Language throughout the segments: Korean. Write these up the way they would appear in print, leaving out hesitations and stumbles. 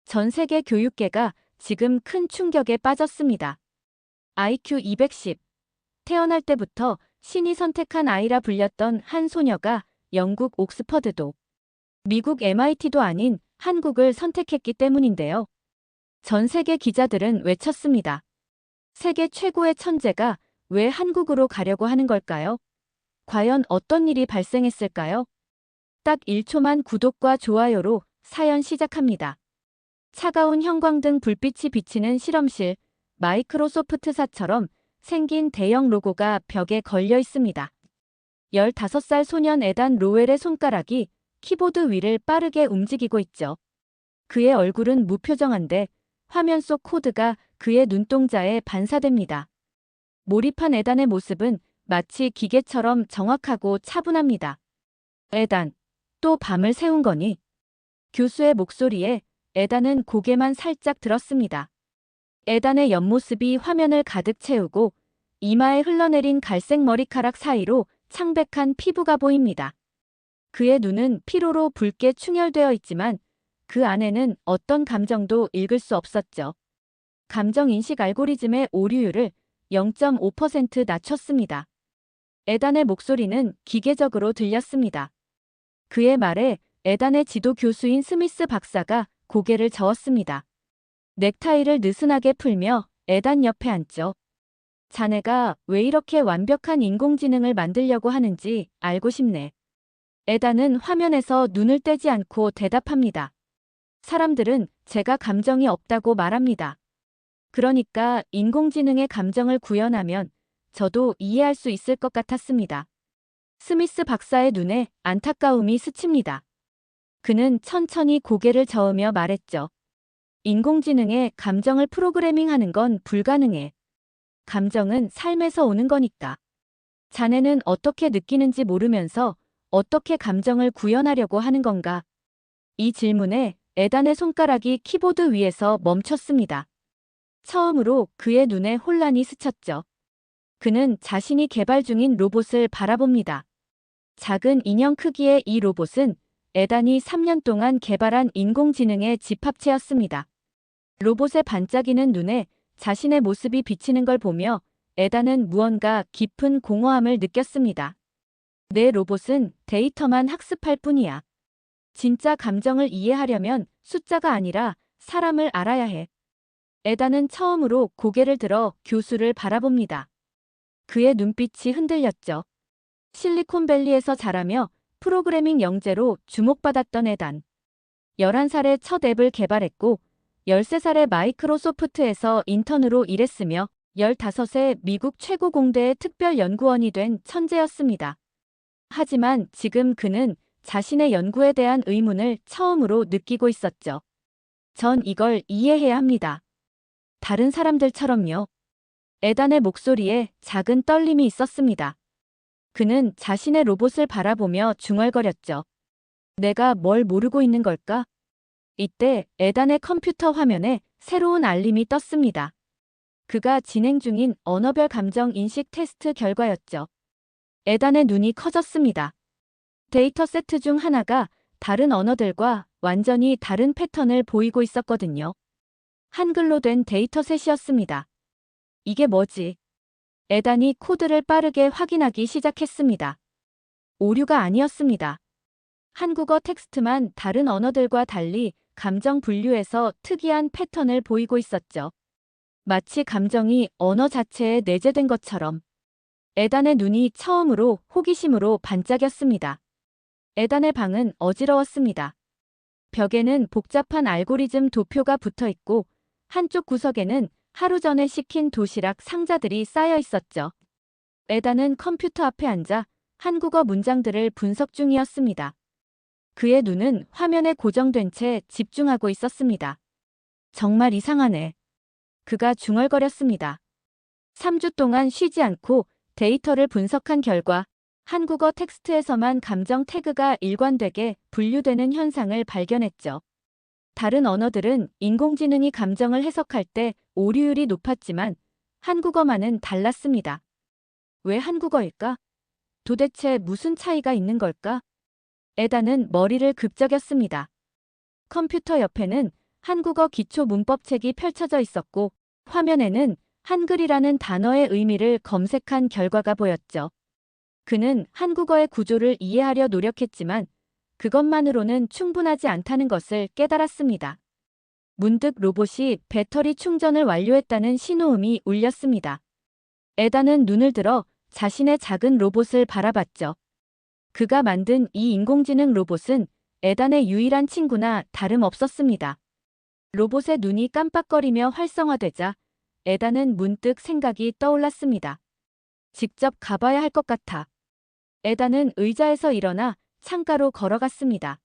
전 세계 교육계가 지금 큰 충격에 빠졌습니다. IQ 210. 태어날 때부터 신이 선택한 아이라 불렸던 한 소녀가 영국 옥스퍼드도, 미국 MIT도 아닌 한국을 선택했기 때문인데요. 전 세계 기자들은 외쳤습니다. 세계 최고의 천재가 왜 한국으로 가려고 하는 걸까요? 과연 어떤 일이 발생했을까요? 딱 1초만 구독과 좋아요로 사연 시작합니다. 차가운 형광등 불빛이 비치는 실험실, 마이크로소프트사처럼 생긴 대형 로고가 벽에 걸려 있습니다. 15살 소년 에단 로웰의 손가락이 키보드 위를 빠르게 움직이고 있죠. 그의 얼굴은 무표정한데 화면 속 코드가 그의 눈동자에 반사됩니다. 몰입한 에단의 모습은 마치 기계처럼 정확하고 차분합니다. 에단, 또 밤을 새운 거니? 교수의 목소리에 에단은 고개만 살짝 들었습니다. 에단의 옆모습이 화면을 가득 채우고 이마에 흘러내린 갈색 머리카락 사이로 창백한 피부가 보입니다. 그의 눈은 피로로 붉게 충혈되어 있지만 그 안에는 어떤 감정도 읽을 수 없었죠. 감정인식 알고리즘의 오류율을 0.5% 낮췄습니다. 에단의 목소리는 기계적으로 들렸습니다. 그의 말에 에단의 지도 교수인 스미스 박사가 고개를 저었습니다. 넥타이를 느슨하게 풀며 에단 옆에 앉죠. 자네가 왜 이렇게 완벽한 인공지능을 만들려고 하는지 알고 싶네. 에단은 화면에서 눈을 떼지 않고 대답합니다. 사람들은 제가 감정이 없다고 말합니다. 그러니까 인공지능의 감정을 구현하면 저도 이해할 수 있을 것 같았습니다. 스미스 박사의 눈에 안타까움이 스칩니다. 그는 천천히 고개를 저으며 말했죠. 인공지능의 감정을 프로그래밍하는 건 불가능해. 감정은 삶에서 오는 거니까. 자네는 어떻게 느끼는지 모르면서 어떻게 감정을 구현하려고 하는 건가? 이 질문에 에단의 손가락이 키보드 위에서 멈췄습니다. 처음으로 그의 눈에 혼란이 스쳤죠. 그는 자신이 개발 중인 로봇을 바라봅니다. 작은 인형 크기의 이 로봇은 에단이 3년 동안 개발한 인공지능의 집합체였습니다. 로봇의 반짝이는 눈에 자신의 모습이 비치는 걸 보며 에단은 무언가 깊은 공허함을 느꼈습니다. 내 로봇은 데이터만 학습할 뿐이야. 진짜 감정을 이해하려면 숫자가 아니라 사람을 알아야 해. 에단은 처음으로 고개를 들어 교수를 바라봅니다. 그의 눈빛이 흔들렸죠. 실리콘밸리에서 자라며 프로그래밍 영재로 주목받았던 에단. 11살에 첫 앱을 개발했고 13살에 마이크로소프트에서 인턴으로 일했으며 15세 미국 최고 공대의 특별연구원이 된 천재였습니다. 하지만 지금 그는 자신의 연구에 대한 의문을 처음으로 느끼고 있었죠. 전 이걸 이해해야 합니다. 다른 사람들처럼요. 에단의 목소리에 작은 떨림이 있었습니다. 그는 자신의 로봇을 바라보며 중얼거렸죠. 내가 뭘 모르고 있는 걸까? 이때 에단의 컴퓨터 화면에 새로운 알림이 떴습니다. 그가 진행 중인 언어별 감정 인식 테스트 결과였죠. 에단의 눈이 커졌습니다. 데이터 세트 중 하나가 다른 언어들과 완전히 다른 패턴을 보이고 있었거든요. 한글로 된 데이터셋이었습니다. 이게 뭐지? 에단이 코드를 빠르게 확인하기 시작했습니다. 오류가 아니었습니다. 한국어 텍스트만 다른 언어들과 달리 감정 분류에서 특이한 패턴을 보이고 있었죠. 마치 감정이 언어 자체에 내재된 것처럼. 에단의 눈이 처음으로 호기심으로 반짝였습니다. 에단의 방은 어지러웠습니다. 벽에는 복잡한 알고리즘 도표가 붙어 있고 한쪽 구석에는 하루 전에 시킨 도시락 상자들이 쌓여 있었죠. 에단은 컴퓨터 앞에 앉아 한국어 문장들을 분석 중이었습니다. 그의 눈은 화면에 고정된 채 집중하고 있었습니다. 정말 이상하네. 그가 중얼거렸습니다. 3주 동안 쉬지 않고 데이터를 분석한 결과 한국어 텍스트에서만 감정 태그가 일관되게 분류되는 현상을 발견했죠. 다른 언어들은 인공지능이 감정을 해석할 때 오류율이 높았지만 한국어만은 달랐습니다. 왜 한국어일까? 도대체 무슨 차이가 있는 걸까? 에단은 머리를 급적였습니다. 컴퓨터 옆에는 한국어 기초 문법책이 펼쳐져 있었고 화면에는 한글이라는 단어의 의미를 검색한 결과가 보였죠. 그는 한국어의 구조를 이해하려 노력했지만 그것만으로는 충분하지 않다는 것을 깨달았습니다. 문득 로봇이 배터리 충전을 완료했다는 신호음이 울렸습니다. 에단은 눈을 들어 자신의 작은 로봇을 바라봤죠. 그가 만든 이 인공지능 로봇은 에단의 유일한 친구나 다름없었습니다. 로봇의 눈이 깜빡거리며 활성화되자 에단은 문득 생각이 떠올랐습니다. 직접 가봐야 할 것 같아. 에단은 의자에서 일어나 창가로 걸어갔습니다.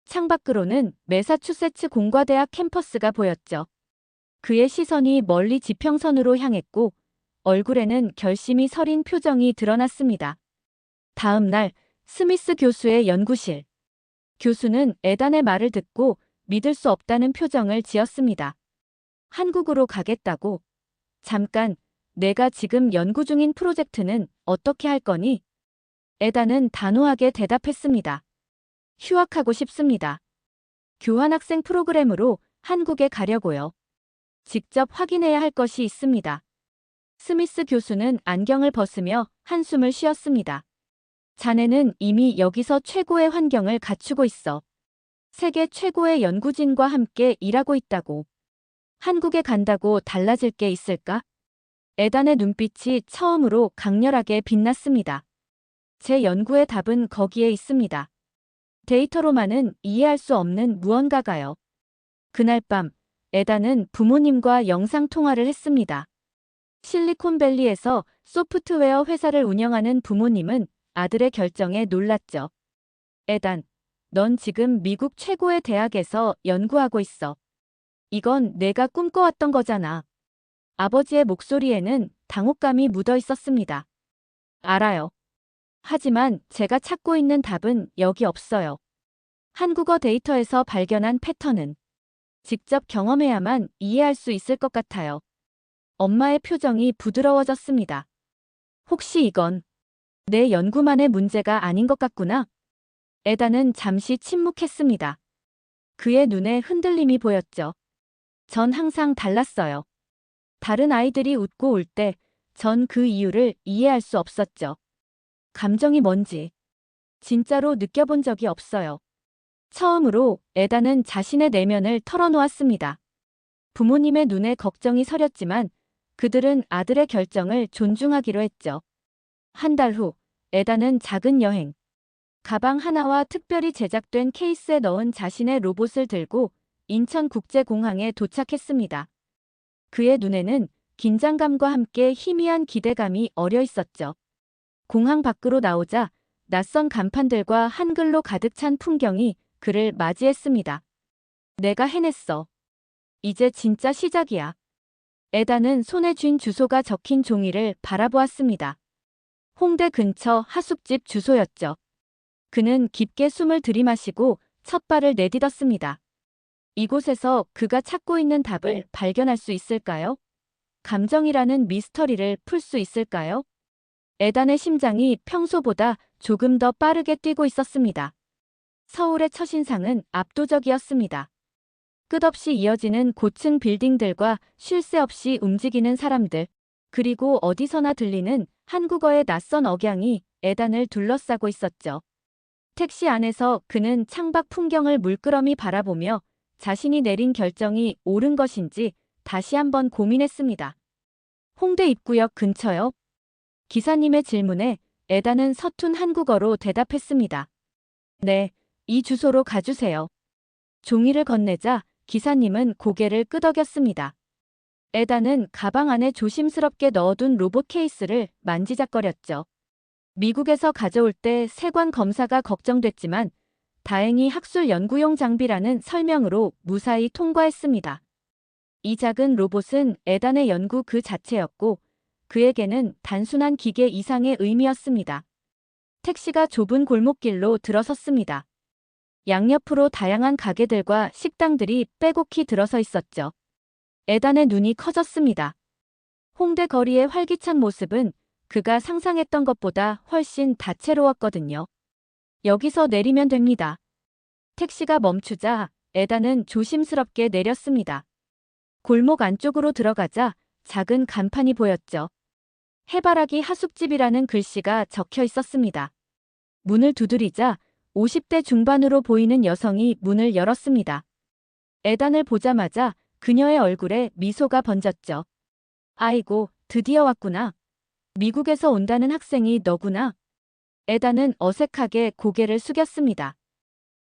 창밖으로는 매사추세츠 공과대학 캠퍼스가 보였죠. 그의 시선이 멀리 지평선으로 향했고 얼굴에는 결심이 서린 표정이 드러났습니다. 다음 날 스미스 교수의 연구실. 교수는 에단의 말을 듣고 믿을 수 없다는 표정을 지었습니다. 한국으로 가겠다고? 잠깐, 내가 지금 연구 중인 프로젝트는 어떻게 할 거니? 에단은 단호하게 대답했습니다. 휴학하고 싶습니다. 교환학생 프로그램으로 한국에 가려고요. 직접 확인해야 할 것이 있습니다. 스미스 교수는 안경을 벗으며 한숨을 쉬었습니다. 자네는 이미 여기서 최고의 환경을 갖추고 있어. 세계 최고의 연구진과 함께 일하고 있다고. 한국에 간다고 달라질 게 있을까? 에단의 눈빛이 처음으로 강렬하게 빛났습니다. 제 연구의 답은 거기에 있습니다. 데이터로만은 이해할 수 없는 무언가가요. 그날 밤, 에단은 부모님과 영상통화를 했습니다. 실리콘밸리에서 소프트웨어 회사를 운영하는 부모님은 아들의 결정에 놀랐죠. 에단, 넌 지금 미국 최고의 대학에서 연구하고 있어. 이건 내가 꿈꿔왔던 거잖아. 아버지의 목소리에는 당혹감이 묻어 있었습니다. 알아요. 하지만 제가 찾고 있는 답은 여기 없어요. 한국어 데이터에서 발견한 패턴은 직접 경험해야만 이해할 수 있을 것 같아요. 엄마의 표정이 부드러워졌습니다. 혹시 이건 내 연구만의 문제가 아닌 것 같구나? 에단은 잠시 침묵했습니다. 그의 눈에 흔들림이 보였죠. 전 항상 달랐어요. 다른 아이들이 웃고 울 때 전 그 이유를 이해할 수 없었죠. 감정이 뭔지 진짜로 느껴본 적이 없어요. 처음으로 에단은 자신의 내면을 털어놓았습니다. 부모님의 눈에 걱정이 서렸지만 그들은 아들의 결정을 존중하기로 했죠. 한 달 후, 에단은 작은 여행, 가방 하나와 특별히 제작된 케이스에 넣은 자신의 로봇을 들고 인천국제공항에 도착했습니다. 그의 눈에는 긴장감과 함께 희미한 기대감이 어려 있었죠. 공항 밖으로 나오자 낯선 간판들과 한글로 가득 찬 풍경이 그를 맞이했습니다. 내가 해냈어. 이제 진짜 시작이야. 에단은 손에 쥔 주소가 적힌 종이를 바라보았습니다. 홍대 근처 하숙집 주소였죠. 그는 깊게 숨을 들이마시고 첫 발을 내딛었습니다. 이곳에서 그가 찾고 있는 답을 발견할 수 있을까요? 감정이라는 미스터리를 풀 수 있을까요? 에단의 심장이 평소보다 조금 더 빠르게 뛰고 있었습니다. 서울의 첫인상은 압도적이었습니다. 끝없이 이어지는 고층 빌딩들과 쉴 새 없이 움직이는 사람들, 그리고 어디서나 들리는 한국어의 낯선 억양이 에단을 둘러싸고 있었죠. 택시 안에서 그는 창밖 풍경을 물끄러미 바라보며 자신이 내린 결정이 옳은 것인지 다시 한번 고민했습니다. 홍대 입구역 근처요? 기사님의 질문에 에단은 서툰 한국어로 대답했습니다. 네, 이 주소로 가주세요. 종이를 건네자 기사님은 고개를 끄덕였습니다. 에단은 가방 안에 조심스럽게 넣어둔 로봇 케이스를 만지작거렸죠. 미국에서 가져올 때 세관 검사가 걱정됐지만 다행히 학술 연구용 장비라는 설명으로 무사히 통과했습니다. 이 작은 로봇은 에단의 연구 그 자체였고 그에게는 단순한 기계 이상의 의미였습니다. 택시가 좁은 골목길로 들어섰습니다. 양옆으로 다양한 가게들과 식당들이 빼곡히 들어서 있었죠. 에단의 눈이 커졌습니다. 홍대 거리의 활기찬 모습은 그가 상상했던 것보다 훨씬 다채로웠거든요. 여기서 내리면 됩니다. 택시가 멈추자 에단은 조심스럽게 내렸습니다. 골목 안쪽으로 들어가자 작은 간판이 보였죠. 해바라기 하숙집이라는 글씨가 적혀 있었습니다. 문을 두드리자 50대 중반으로 보이는 여성이 문을 열었습니다. 에단을 보자마자 그녀의 얼굴에 미소가 번졌죠. 아이고, 드디어 왔구나. 미국에서 온다는 학생이 너구나. 에단은 어색하게 고개를 숙였습니다.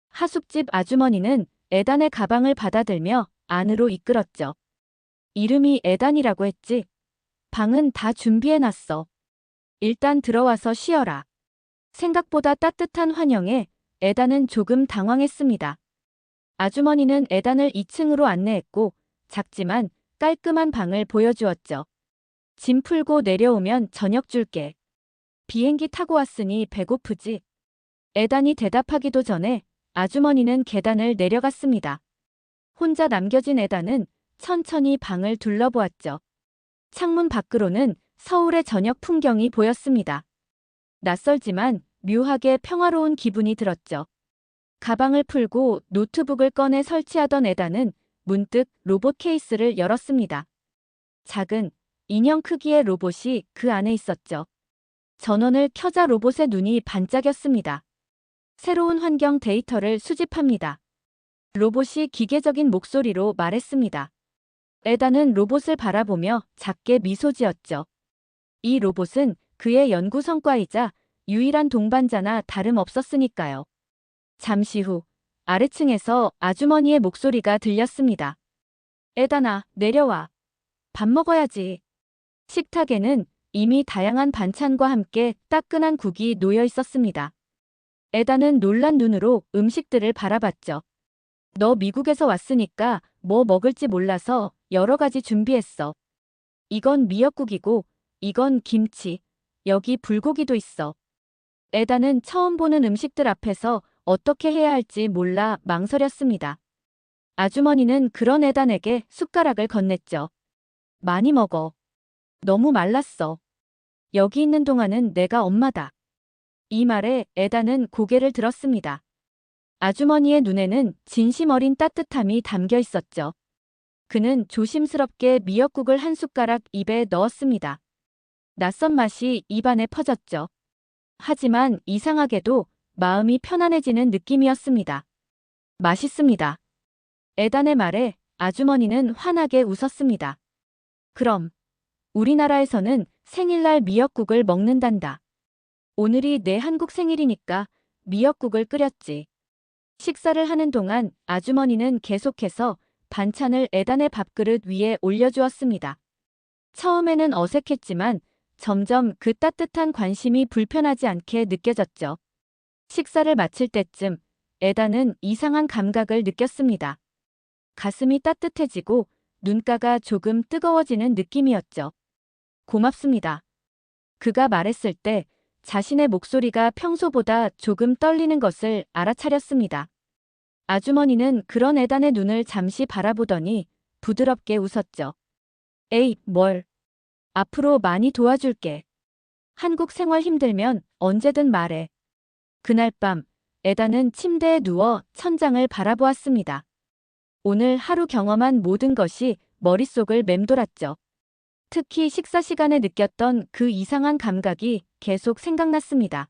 하숙집 아주머니는 에단의 가방을 받아들며 안으로 이끌었죠. 이름이 에단이라고 했지? 방은 다 준비해놨어. 일단 들어와서 쉬어라. 생각보다 따뜻한 환영에 에단은 조금 당황했습니다. 아주머니는 에단을 2층으로 안내했고 작지만 깔끔한 방을 보여주었죠. 짐 풀고 내려오면 저녁 줄게. 비행기 타고 왔으니 배고프지? 에단이 대답하기도 전에 아주머니는 계단을 내려갔습니다. 혼자 남겨진 에단은 천천히 방을 둘러보았죠. 창문 밖으로는 서울의 저녁 풍경이 보였습니다. 낯설지만 묘하게 평화로운 기분이 들었죠. 가방을 풀고 노트북을 꺼내 설치하던 에단은 문득 로봇 케이스를 열었습니다. 작은 인형 크기의 로봇이 그 안에 있었죠. 전원을 켜자 로봇의 눈이 반짝였습니다. 새로운 환경 데이터를 수집합니다. 로봇이 기계적인 목소리로 말했습니다. 에단은 로봇을 바라보며 작게 미소 지었죠. 이 로봇은 그의 연구 성과이자 유일한 동반자나 다름없었으니까요. 잠시 후 아래층에서 아주머니의 목소리가 들렸습니다. 에단아, 내려와. 밥 먹어야지. 식탁에는 이미 다양한 반찬과 함께 따끈한 국이 놓여 있었습니다. 에단은 놀란 눈으로 음식들을 바라봤죠. 너 미국에서 왔으니까 뭐 먹을지 몰라서 여러 가지 준비했어. 이건 미역국이고, 이건 김치, 여기 불고기도 있어. 에단은 처음 보는 음식들 앞에서 어떻게 해야 할지 몰라 망설였습니다. 아주머니는 그런 에단에게 숟가락을 건넸죠. 많이 먹어. 너무 말랐어. 여기 있는 동안은 내가 엄마다. 이 말에 에단은 고개를 들었습니다. 아주머니의 눈에는 진심 어린 따뜻함이 담겨 있었죠. 그는 조심스럽게 미역국을 한 숟가락 입에 넣었습니다. 낯선 맛이 입안에 퍼졌죠. 하지만 이상하게도 마음이 편안해지는 느낌이었습니다. 맛있습니다. 에단의 말에 아주머니는 환하게 웃었습니다. 그럼 우리나라에서는 생일날 미역국을 먹는단다. 오늘이 내 한국 생일이니까 미역국을 끓였지. 식사를 하는 동안 아주머니는 계속해서 반찬을 에단의 밥그릇 위에 올려주었습니다. 처음에는 어색했지만 점점 그 따뜻한 관심이 불편하지 않게 느껴졌죠. 식사를 마칠 때쯤 에단은 이상한 감각을 느꼈습니다. 가슴이 따뜻해지고 눈가가 조금 뜨거워지는 느낌이었죠. 고맙습니다. 그가 말했을 때 자신의 목소리가 평소보다 조금 떨리는 것을 알아차렸습니다. 아주머니는 그런 에단의 눈을 잠시 바라보더니 부드럽게 웃었죠. 에이, 뭘. 앞으로 많이 도와줄게. 한국 생활 힘들면 언제든 말해. 그날 밤 에단은 침대에 누워 천장을 바라보았습니다. 오늘 하루 경험한 모든 것이 머릿속을 맴돌았죠. 특히 식사 시간에 느꼈던 그 이상한 감각이 계속 생각났습니다.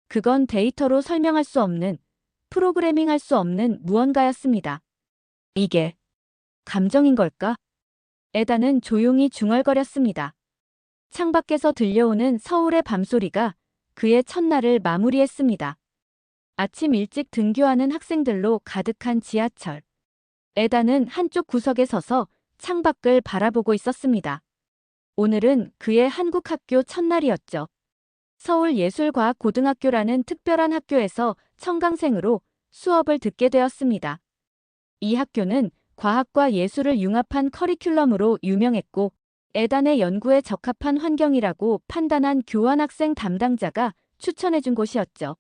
그건 데이터로 설명할 수 없는, 프로그래밍할 수 없는 무언가였습니다. 이게 감정인 걸까? 에단은 조용히 중얼거렸습니다. 창밖에서 들려오는 서울의 밤소리가 그의 첫날을 마무리했습니다. 아침 일찍 등교하는 학생들로 가득한 지하철. 에단은 한쪽 구석에 서서 창밖을 바라보고 있었습니다. 오늘은 그의 한국 학교 첫날이었죠. 서울예술과학고등학교라는 특별한 학교에서 청강생으로 수업을 듣게 되었습니다. 이 학교는 과학과 예술을 융합한 커리큘럼으로 유명했고 에단의 연구에 적합한 환경이라고 판단한 교환학생 담당자가 추천해준 곳이었죠.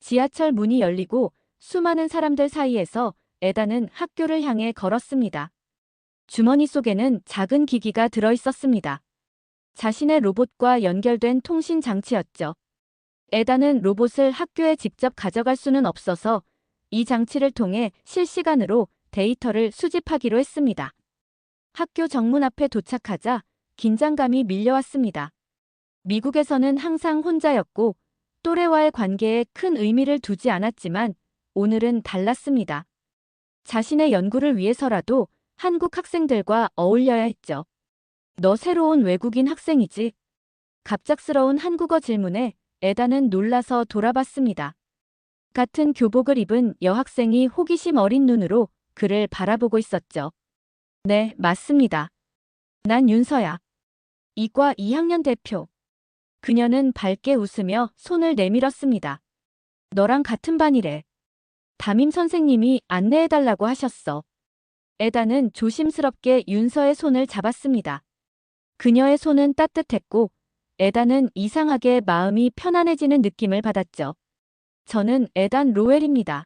지하철 문이 열리고 수많은 사람들 사이에서 에단은 학교를 향해 걸었습니다. 주머니 속에는 작은 기기가 들어있었습니다. 자신의 로봇과 연결된 통신 장치였죠. 에단은 로봇을 학교에 직접 가져갈 수는 없어서 이 장치를 통해 실시간으로 데이터를 수집하기로 했습니다. 학교 정문 앞에 도착하자 긴장감이 밀려왔습니다. 미국에서는 항상 혼자였고 또래와의 관계에 큰 의미를 두지 않았지만 오늘은 달랐습니다. 자신의 연구를 위해서라도 한국 학생들과 어울려야 했죠. 너 새로운 외국인 학생이지? 갑작스러운 한국어 질문에 에다는 놀라서 돌아봤습니다. 같은 교복을 입은 여학생이 호기심 어린 눈으로 그를 바라보고 있었죠. 네, 맞습니다. 난 윤서야. 이과 2학년 대표. 그녀는 밝게 웃으며 손을 내밀었습니다. 너랑 같은 반이래. 담임 선생님이 안내해달라고 하셨어. 에다는 조심스럽게 윤서의 손을 잡았습니다. 그녀의 손은 따뜻했고 에다는 이상하게 마음이 편안해지는 느낌을 받았죠. 저는 에단 로웰입니다.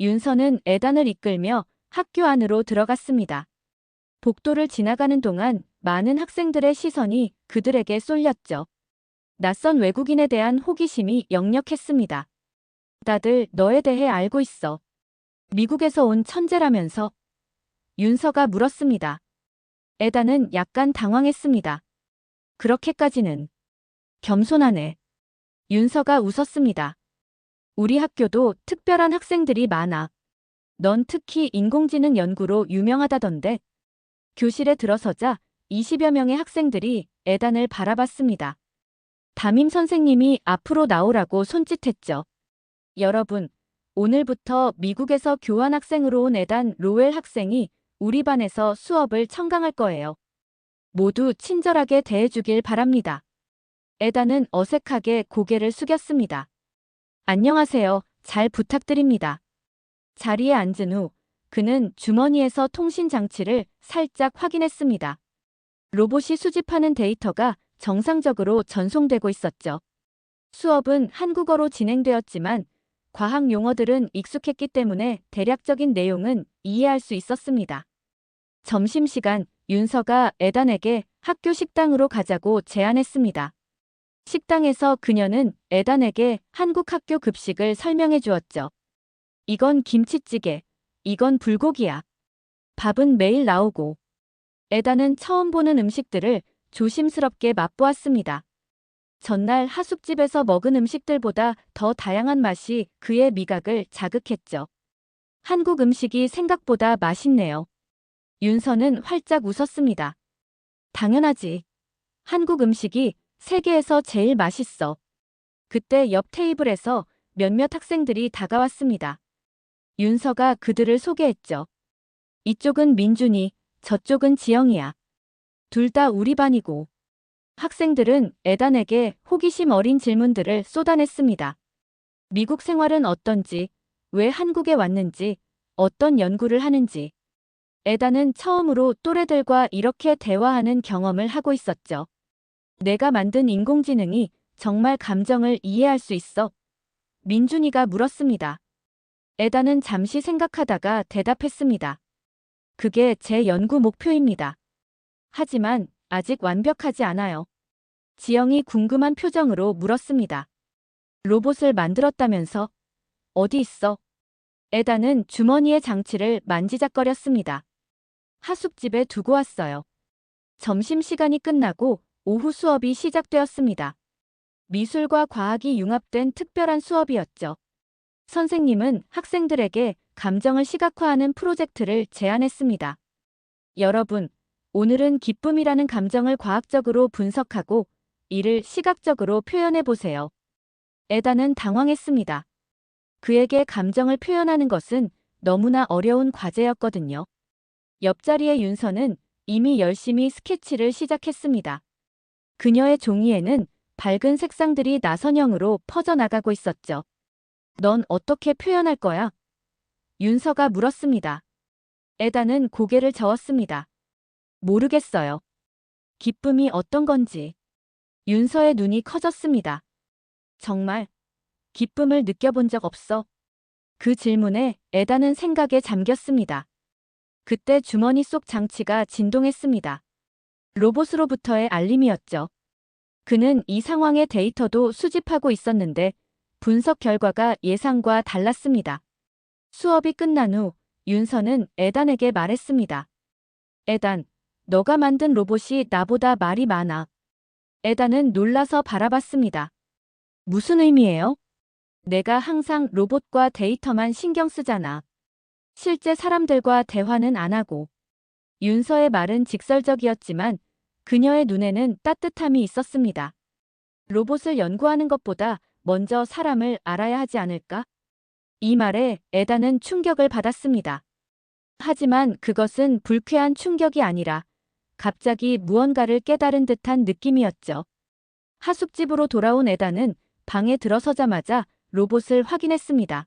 윤서는 에단을 이끌며 학교 안으로 들어갔습니다. 복도를 지나가는 동안 많은 학생들의 시선이 그들에게 쏠렸죠. 낯선 외국인에 대한 호기심이 역력했습니다. 다들 너에 대해 알고 있어. 미국에서 온 천재라면서? 윤서가 물었습니다. 에다는 약간 당황했습니다. 그렇게까지는. 겸손하네. 윤서가 웃었습니다. 우리 학교도 특별한 학생들이 많아. 넌 특히 인공지능 연구로 유명하다던데. 교실에 들어서자 20여 명의 학생들이 에단을 바라봤습니다. 담임 선생님이 앞으로 나오라고 손짓했죠. 여러분, 오늘부터 미국에서 교환학생으로 온 에단 로웰 학생이 우리 반에서 수업을 첨강할 거예요. 모두 친절하게 대해주길 바랍니다. 에단은 어색하게 고개를 숙였습니다. 안녕하세요. 잘 부탁드립니다. 자리에 앉은 후 그는 주머니에서 통신 장치를 살짝 확인했습니다. 로봇이 수집하는 데이터가 정상적으로 전송되고 있었죠. 수업은 한국어로 진행되었지만 과학 용어들은 익숙했기 때문에 대략적인 내용은 이해할 수 있었습니다. 점심시간 윤서가 에단에게 학교 식당으로 가자고 제안했습니다. 식당에서 그녀는 에단에게 한국 학교 급식을 설명해 주었죠. 이건 김치찌개, 이건 불고기야. 밥은 매일 나오고. 에단은 처음 보는 음식들을 조심스럽게 맛보았습니다. 전날 하숙집에서 먹은 음식들보다 더 다양한 맛이 그의 미각을 자극했죠. 한국 음식이 생각보다 맛있네요. 윤서는 활짝 웃었습니다. 당연하지. 한국 음식이 세계에서 제일 맛있어. 그때 옆 테이블에서 몇몇 학생들이 다가왔습니다. 윤서가 그들을 소개했죠. 이쪽은 민준이, 저쪽은 지영이야. 둘 다 우리 반이고. 학생들은 에단에게 호기심 어린 질문들을 쏟아냈습니다. 미국 생활은 어떤지, 왜 한국에 왔는지, 어떤 연구를 하는지. 에단은 처음으로 또래들과 이렇게 대화하는 경험을 하고 있었죠. 내가 만든 인공지능이 정말 감정을 이해할 수 있어? 민준이가 물었습니다. 에단은 잠시 생각하다가 대답했습니다. 그게 제 연구 목표입니다. 하지만 아직 완벽하지 않아요. 지영이 궁금한 표정으로 물었습니다. 로봇을 만들었다면서? 어디 있어? 에단은 주머니의 장치를 만지작거렸습니다. 하숙집에 두고 왔어요. 점심시간이 끝나고 오후 수업이 시작되었습니다. 미술과 과학이 융합된 특별한 수업이었죠. 선생님은 학생들에게 감정을 시각화하는 프로젝트를 제안했습니다. 여러분, 오늘은 기쁨이라는 감정을 과학적으로 분석하고 이를 시각적으로 표현해 보세요. 에다는 당황했습니다. 그에게 감정을 표현하는 것은 너무나 어려운 과제였거든요. 옆자리의 윤서는 이미 열심히 스케치를 시작했습니다. 그녀의 종이에는 밝은 색상들이 나선형으로 퍼져나가고 있었죠. 넌 어떻게 표현할 거야? 윤서가 물었습니다. 에다는 고개를 저었습니다. 모르겠어요. 기쁨이 어떤 건지. 윤서의 눈이 커졌습니다. 정말 기쁨을 느껴본 적 없어? 그 질문에 에다는 생각에 잠겼습니다. 그때 주머니 속 장치가 진동했습니다. 로봇으로부터의 알림이었죠. 그는 이 상황의 데이터도 수집하고 있었는데 분석 결과가 예상과 달랐습니다. 수업이 끝난 후 윤서는 에단에게 말했습니다. 에단, 너가 만든 로봇이 나보다 말이 많아. 에단은 놀라서 바라봤습니다. 무슨 의미예요? 내가 항상 로봇과 데이터만 신경 쓰잖아. 실제 사람들과 대화는 안 하고. 윤서의 말은 직설적이었지만 그녀의 눈에는 따뜻함이 있었습니다. 로봇을 연구하는 것보다 먼저 사람을 알아야 하지 않을까? 이 말에 에단은 충격을 받았습니다. 하지만 그것은 불쾌한 충격이 아니라 갑자기 무언가를 깨달은 듯한 느낌이었죠. 하숙집으로 돌아온 에단은 방에 들어서자마자 로봇을 확인했습니다.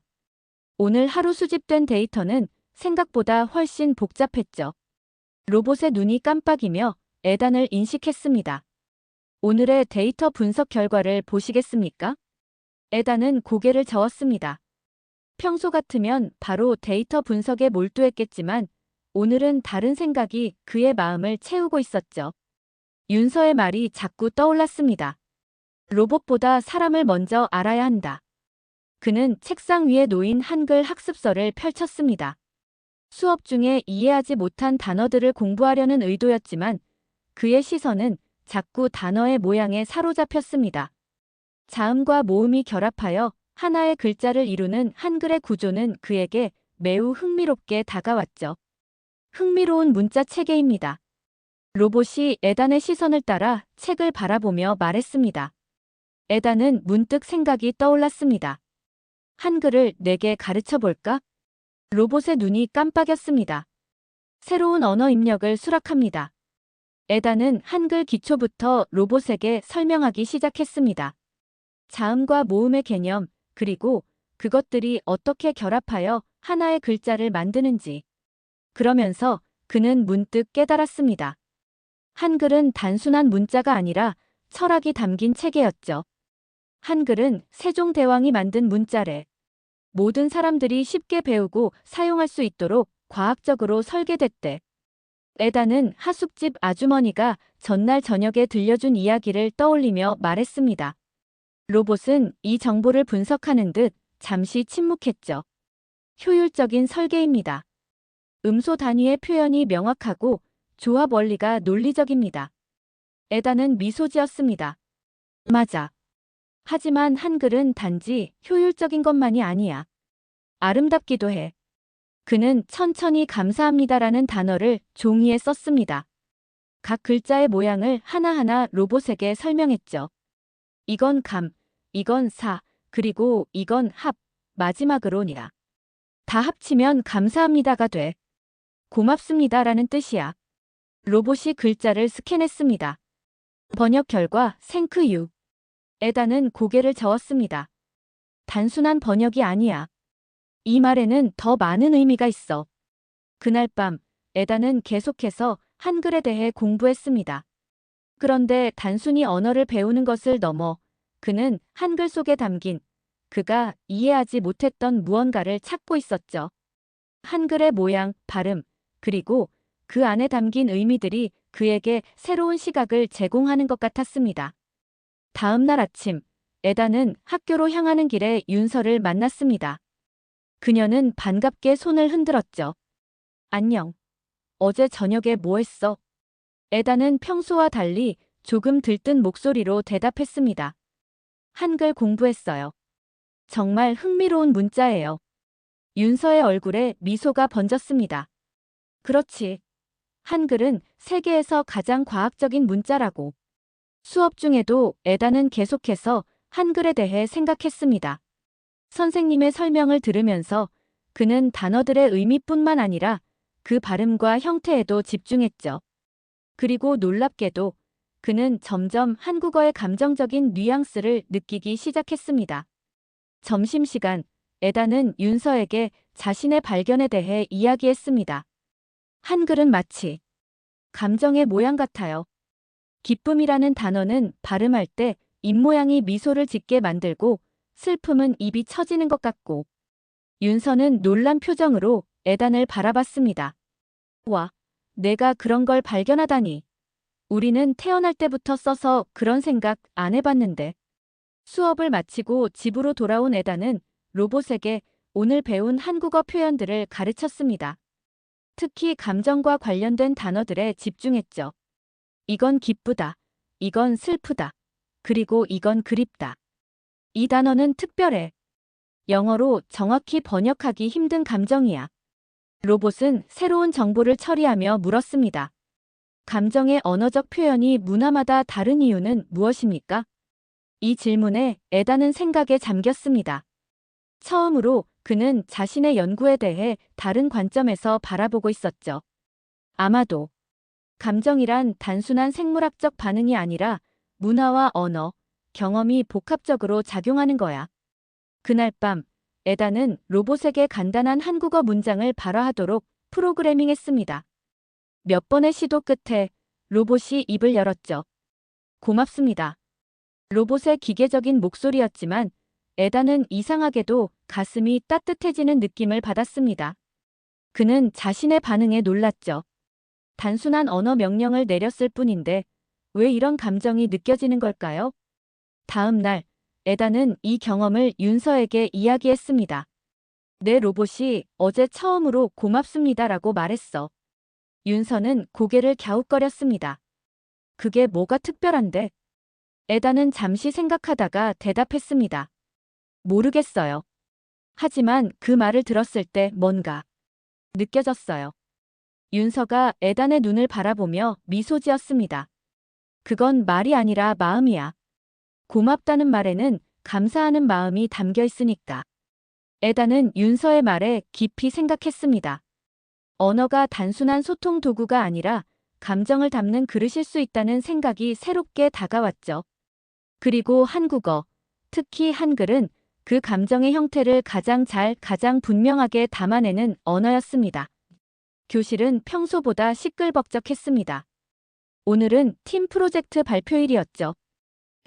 오늘 하루 수집된 데이터는 생각보다 훨씬 복잡했죠. 로봇의 눈이 깜빡이며 에단을 인식했습니다. 오늘의 데이터 분석 결과를 보시겠습니까? 에단은 고개를 저었습니다. 평소 같으면 바로 데이터 분석에 몰두했겠지만 오늘은 다른 생각이 그의 마음을 채우고 있었죠. 윤서의 말이 자꾸 떠올랐습니다. 로봇보다 사람을 먼저 알아야 한다. 그는 책상 위에 놓인 한글 학습서를 펼쳤습니다. 수업 중에 이해하지 못한 단어들을 공부하려는 의도였지만 그의 시선은 자꾸 단어의 모양에 사로잡혔습니다. 자음과 모음이 결합하여 하나의 글자를 이루는 한글의 구조는 그에게 매우 흥미롭게 다가왔죠. 흥미로운 문자 체계입니다. 로봇이 에단의 시선을 따라 책을 바라보며 말했습니다. 에단은 문득 생각이 떠올랐습니다. 한글을 내게 가르쳐 볼까? 로봇의 눈이 깜빡였습니다. 새로운 언어 입력을 수락합니다. 에단은 한글 기초부터 로봇에게 설명하기 시작했습니다. 자음과 모음의 개념, 그리고 그것들이 어떻게 결합하여 하나의 글자를 만드는지. 그러면서 그는 문득 깨달았습니다. 한글은 단순한 문자가 아니라 철학이 담긴 체계였죠. 한글은 세종대왕이 만든 문자래. 모든 사람들이 쉽게 배우고 사용할 수 있도록 과학적으로 설계됐대. 에단은 하숙집 아주머니가 전날 저녁에 들려준 이야기를 떠올리며 말했습니다. 로봇은 이 정보를 분석하는 듯 잠시 침묵했죠. 효율적인 설계입니다. 음소 단위의 표현이 명확하고 조합 원리가 논리적입니다. 에단은 미소 지었습니다. 맞아. 하지만 한글은 단지 효율적인 것만이 아니야. 아름답기도 해. 그는 천천히 감사합니다라는 단어를 종이에 썼습니다. 각 글자의 모양을 하나하나 로봇에게 설명했죠. 이건 감, 이건 사, 그리고 이건 합, 마지막으로니라. 다 합치면 감사합니다가 돼. 고맙습니다라는 뜻이야. 로봇이 글자를 스캔했습니다. 번역 결과 생크유. 에단은 고개를 저었습니다. 단순한 번역이 아니야. 이 말에는 더 많은 의미가 있어. 그날 밤 에단은 계속해서 한글에 대해 공부했습니다. 그런데 단순히 언어를 배우는 것을 넘어 그는 한글 속에 담긴 그가 이해하지 못했던 무언가를 찾고 있었죠. 한글의 모양, 발음, 그리고 그 안에 담긴 의미들이 그에게 새로운 시각을 제공하는 것 같았습니다. 다음 날 아침, 에단은 학교로 향하는 길에 윤서를 만났습니다. 그녀는 반갑게 손을 흔들었죠. 안녕. 어제 저녁에 뭐 했어? 에단은 평소와 달리 조금 들뜬 목소리로 대답했습니다. 한글 공부했어요. 정말 흥미로운 문자예요. 윤서의 얼굴에 미소가 번졌습니다. 그렇지. 한글은 세계에서 가장 과학적인 문자라고. 수업 중에도 에단은 계속해서 한글에 대해 생각했습니다. 선생님의 설명을 들으면서 그는 단어들의 의미뿐만 아니라 그 발음과 형태에도 집중했죠. 그리고 놀랍게도 그는 점점 한국어의 감정적인 뉘앙스를 느끼기 시작했습니다. 점심시간, 에단은 윤서에게 자신의 발견에 대해 이야기했습니다. 한글은 마치 감정의 모양 같아요. 기쁨이라는 단어는 발음할 때 입모양이 미소를 짓게 만들고 슬픔은 입이 처지는 것 같고. 윤서는 놀란 표정으로 에단을 바라봤습니다. 와, 내가 그런 걸 발견하다니. 우리는 태어날 때부터 써서 그런 생각 안 해봤는데. 수업을 마치고 집으로 돌아온 에단은 로봇에게 오늘 배운 한국어 표현들을 가르쳤습니다. 특히 감정과 관련된 단어들에 집중했죠. 이건 기쁘다. 이건 슬프다. 그리고 이건 그립다. 이 단어는 특별해. 영어로 정확히 번역하기 힘든 감정이야. 로봇은 새로운 정보를 처리하며 물었습니다. 감정의 언어적 표현이 문화마다 다른 이유는 무엇입니까? 이 질문에 에다는 생각에 잠겼습니다. 처음으로 그는 자신의 연구에 대해 다른 관점에서 바라보고 있었죠. 아마도 감정이란 단순한 생물학적 반응이 아니라 문화와 언어, 경험이 복합적으로 작용하는 거야. 그날 밤, 에다는 로봇에게 간단한 한국어 문장을 발화하도록 프로그래밍했습니다. 몇 번의 시도 끝에 로봇이 입을 열었죠. 고맙습니다. 로봇의 기계적인 목소리였지만 에다는 이상하게도 가슴이 따뜻해지는 느낌을 받았습니다. 그는 자신의 반응에 놀랐죠. 단순한 언어 명령을 내렸을 뿐인데 왜 이런 감정이 느껴지는 걸까요? 다음 날, 에다는 이 경험을 윤서에게 이야기했습니다. 내 로봇이 어제 처음으로 고맙습니다라고 말했어. 윤서는 고개를 갸웃거렸습니다. 그게 뭐가 특별한데? 에다는 잠시 생각하다가 대답했습니다. 모르겠어요. 하지만 그 말을 들었을 때 뭔가 느껴졌어요. 윤서가 에단의 눈을 바라보며 미소 지었습니다. 그건 말이 아니라 마음이야. 고맙다는 말에는 감사하는 마음이 담겨 있으니까. 에단은 윤서의 말에 깊이 생각했습니다. 언어가 단순한 소통 도구가 아니라 감정을 담는 그릇일 수 있다는 생각이 새롭게 다가왔죠. 그리고 한국어, 특히 한글은 그 감정의 형태를 가장 분명하게 담아내는 언어였습니다. 교실은 평소보다 시끌벅적했습니다. 오늘은 팀 프로젝트 발표일이었죠.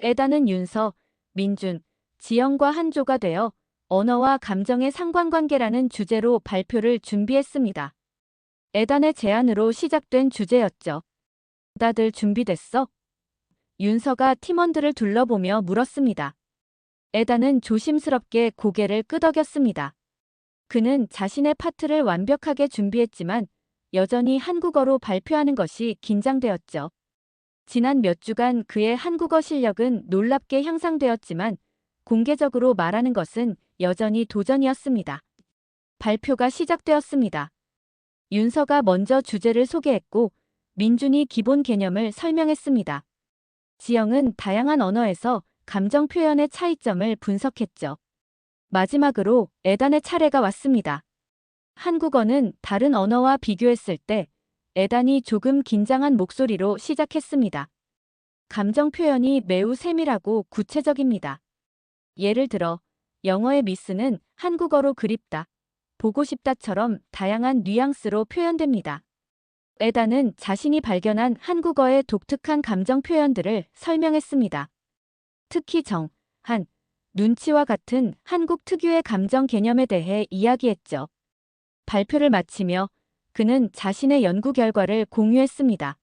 에다는 윤서, 민준, 지영과 한조가 되어 언어와 감정의 상관관계라는 주제로 발표를 준비했습니다. 에단의 제안으로 시작된 주제였죠. 다들 준비됐어? 윤서가 팀원들을 둘러보며 물었습니다. 에단은 조심스럽게 고개를 끄덕였습니다. 그는 자신의 파트를 완벽하게 준비했지만 여전히 한국어로 발표하는 것이 긴장되었죠. 지난 몇 주간 그의 한국어 실력은 놀랍게 향상되었지만 공개적으로 말하는 것은 여전히 도전이었습니다. 발표가 시작되었습니다. 윤서가 먼저 주제를 소개했고 민준이 기본 개념을 설명했습니다. 지영은 다양한 언어에서 감정 표현의 차이점을 분석했죠. 마지막으로 에단의 차례가 왔습니다. 한국어는 다른 언어와 비교했을 때 에단이 조금 긴장한 목소리로 시작했습니다. 감정 표현이 매우 세밀하고 구체적입니다. 예를 들어 영어의 미스는 한국어로 그립다, 보고 싶다처럼 다양한 뉘앙스로 표현됩니다. 에단은 자신이 발견한 한국어의 독특한 감정 표현들을 설명했습니다. 특히 정, 한, 눈치와 같은 한국 특유의 감정 개념에 대해 이야기했죠. 발표를 마치며 그는 자신의 연구 결과를 공유했습니다.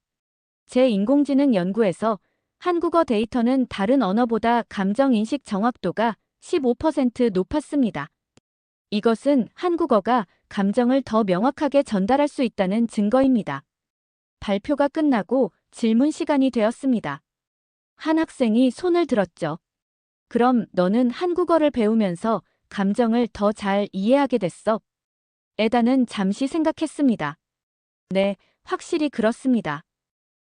제 인공지능 연구에서 한국어 데이터는 다른 언어보다 감정 인식 정확도가 15% 높았습니다. 이것은 한국어가 감정을 더 명확하게 전달할 수 있다는 증거입니다. 발표가 끝나고 질문 시간이 되었습니다. 한 학생이 손을 들었죠. 그럼 너는 한국어를 배우면서 감정을 더 잘 이해하게 됐어? 에다는 잠시 생각했습니다. 네, 확실히 그렇습니다.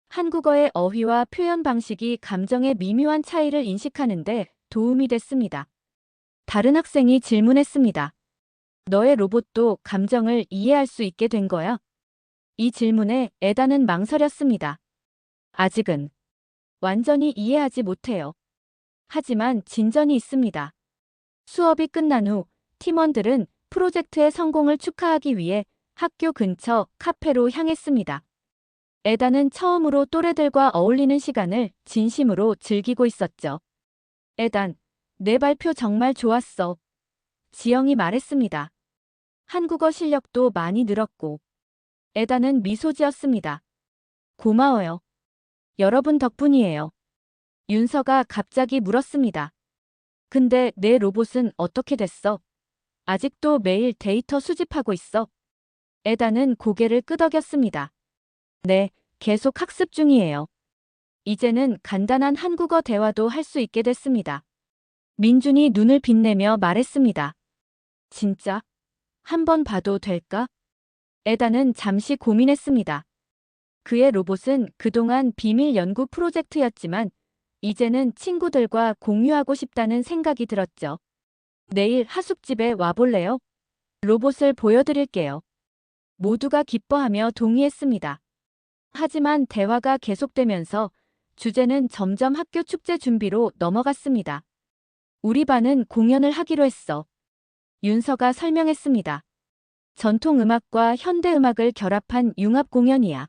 한국어의 어휘와 표현 방식이 감정의 미묘한 차이를 인식하는데 도움이 됐습니다. 다른 학생이 질문했습니다. 너의 로봇도 감정을 이해할 수 있게 된 거야? 이 질문에 에다는 망설였습니다. 아직은 완전히 이해하지 못해요. 하지만 진전이 있습니다. 수업이 끝난 후 팀원들은 프로젝트의 성공을 축하하기 위해 학교 근처 카페로 향했습니다. 에다는 처음으로 또래들과 어울리는 시간을 진심으로 즐기고 있었죠. 에단, 내 발표 정말 좋았어. 지영이 말했습니다. 한국어 실력도 많이 늘었고. 에다는 미소 지었습니다. 고마워요. 여러분 덕분이에요. 윤서가 갑자기 물었습니다. 근데 내 로봇은 어떻게 됐어? 아직도 매일 데이터 수집하고 있어. 에다는 고개를 끄덕였습니다. 네, 계속 학습 중이에요. 이제는 간단한 한국어 대화도 할 수 있게 됐습니다. 민준이 눈을 빛내며 말했습니다. 진짜? 한번 봐도 될까? 에다는 잠시 고민했습니다. 그의 로봇은 그동안 비밀 연구 프로젝트였지만 이제는 친구들과 공유하고 싶다는 생각이 들었죠. 내일 하숙집에 와볼래요? 로봇을 보여드릴게요. 모두가 기뻐하며 동의했습니다. 하지만 대화가 계속되면서 주제는 점점 학교 축제 준비로 넘어갔습니다. 우리 반은 공연을 하기로 했어. 윤서가 설명했습니다. 전통음악과 현대음악을 결합한 융합 공연이야.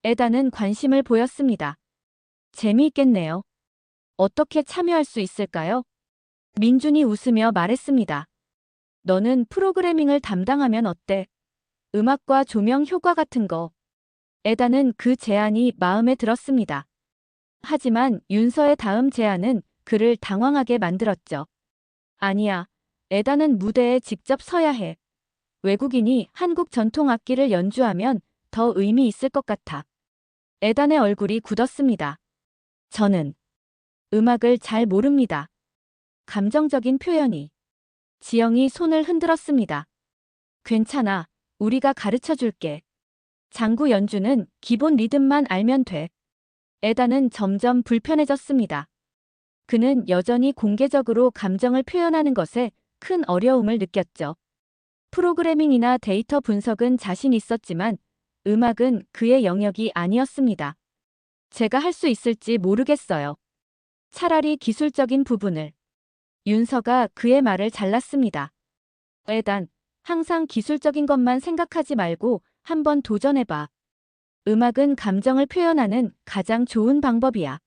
에다는 관심을 보였습니다. 재미있겠네요. 어떻게 참여할 수 있을까요? 민준이 웃으며 말했습니다. 너는 프로그래밍을 담당하면 어때? 음악과 조명 효과 같은 거. 에다는 그 제안이 마음에 들었습니다. 하지만 윤서의 다음 제안은 그를 당황하게 만들었죠. 아니야. 에다는 무대에 직접 서야 해. 외국인이 한국 전통 악기를 연주하면 더 의미 있을 것 같아. 에단의 얼굴이 굳었습니다. 저는 음악을 잘 모릅니다. 감정적인 표현이. 지영이 손을 흔들었습니다. 괜찮아. 우리가 가르쳐 줄게. 장구 연주는 기본 리듬만 알면 돼. 에다는 점점 불편해졌습니다. 그는 여전히 공개적으로 감정을 표현하는 것에 큰 어려움을 느꼈죠. 프로그래밍이나 데이터 분석은 자신 있었지만 음악은 그의 영역이 아니었습니다. 제가 할 수 있을지 모르겠어요. 차라리 기술적인 부분을. 윤서가 그의 말을 잘랐습니다. 에단, 항상 기술적인 것만 생각하지 말고 한번 도전해봐. 음악은 감정을 표현하는 가장 좋은 방법이야.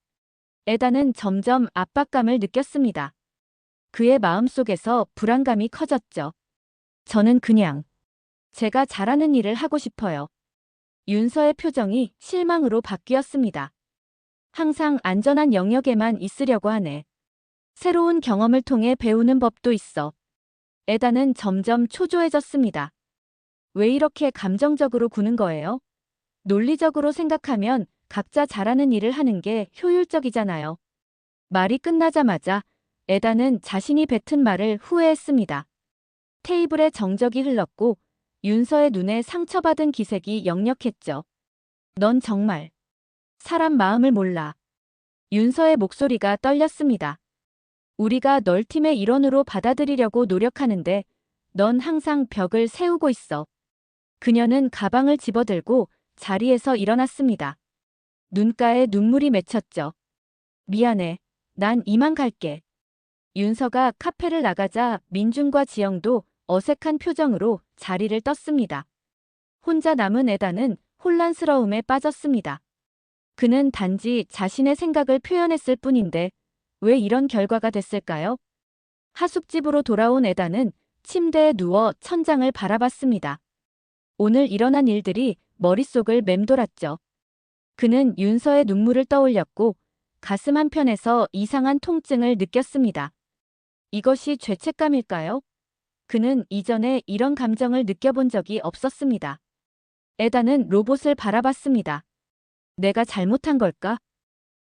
에단은 점점 압박감을 느꼈습니다. 그의 마음속에서 불안감이 커졌죠. 저는 그냥 제가 잘하는 일을 하고 싶어요. 윤서의 표정이 실망으로 바뀌었습니다. 항상 안전한 영역에만 있으려고 하네. 새로운 경험을 통해 배우는 법도 있어. 에다는 점점 초조해졌습니다. 왜 이렇게 감정적으로 구는 거예요? 논리적으로 생각하면 각자 잘하는 일을 하는 게 효율적이잖아요. 말이 끝나자마자 에다는 자신이 뱉은 말을 후회했습니다. 테이블에 정적이 흘렀고 윤서의 눈에 상처받은 기색이 역력했죠. 넌 정말 사람 마음을 몰라. 윤서의 목소리가 떨렸습니다. 우리가 널 팀의 일원으로 받아들이려고 노력하는데 넌 항상 벽을 세우고 있어. 그녀는 가방을 집어들고 자리에서 일어났습니다. 눈가에 눈물이 맺혔죠. 미안해. 난 이만 갈게. 윤서가 카페를 나가자 민준과 지영도 어색한 표정으로 자리를 떴습니다. 혼자 남은 에다는 혼란스러움에 빠졌습니다. 그는 단지 자신의 생각을 표현했을 뿐인데 왜 이런 결과가 됐을까요? 하숙집으로 돌아온 에다는 침대에 누워 천장을 바라봤습니다. 오늘 일어난 일들이 머릿속을 맴돌았죠. 그는 윤서의 눈물을 떠올렸고 가슴 한편에서 이상한 통증을 느꼈습니다. 이것이 죄책감일까요? 그는 이전에 이런 감정을 느껴본 적이 없었습니다. 에다는 로봇을 바라봤습니다. 내가 잘못한 걸까?